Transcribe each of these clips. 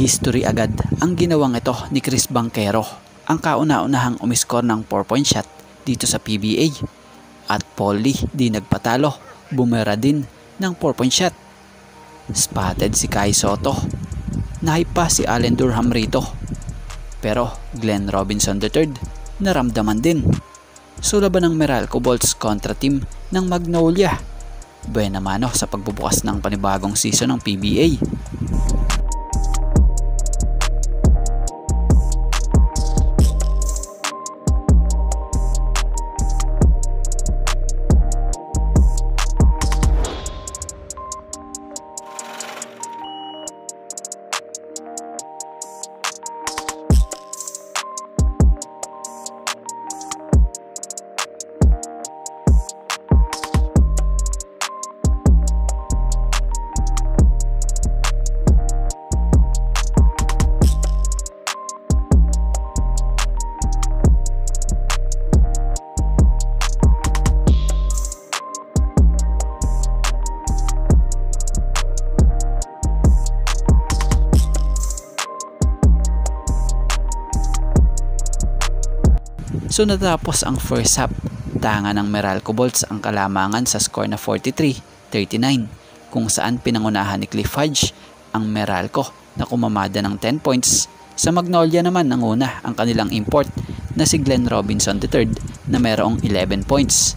history agad ang ginawang ito ni Chris Banchero, ang kauna-unahang umiskor ng 4-point shot dito sa PBA. At Paul Lee di nagpatalo, bumera din ng 4-point shot. Spotted si Kai Sotto, nahype pa si Allen Durham rito, pero Glenn Robinson III naramdaman din. So laban ng Meralco Bolts kontra team ng Magnolia, buena mano sa pagbubukas ng panibagong season ng PBA. So natapos ang first half, tanga ng Meralco Bolts ang kalamangan sa score na 43-39, kung saan pinangunahan ni Cliff Hodge ang Meralco na kumamada ng 10 points. Sa Magnolia naman nanguna ang kanilang import na si Glenn Robinson III na mayroong 11 points.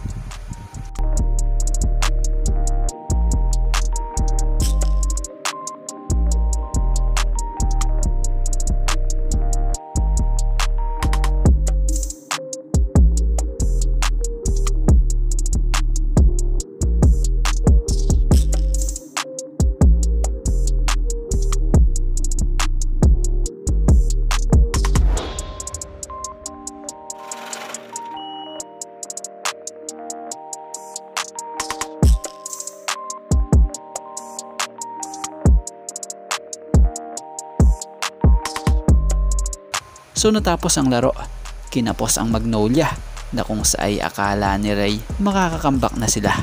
So natapos ang laro, kinapos ang Magnolia na kung saay akala ni Ray makakakambak na sila.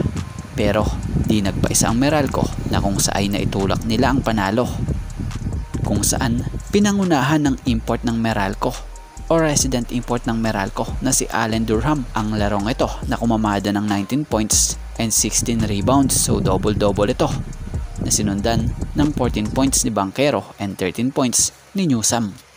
Pero di nagpaisa ang Meralco na kung saay naitulak nila ang panalo, kung saan pinangunahan ng import ng Meralco o resident import ng Meralco na si Allen Durham ang larong ito na kumamada ng 19 points and 16 rebounds. So double-double ito na sinundan ng 14 points ni Banchero and 13 points ni Newsam.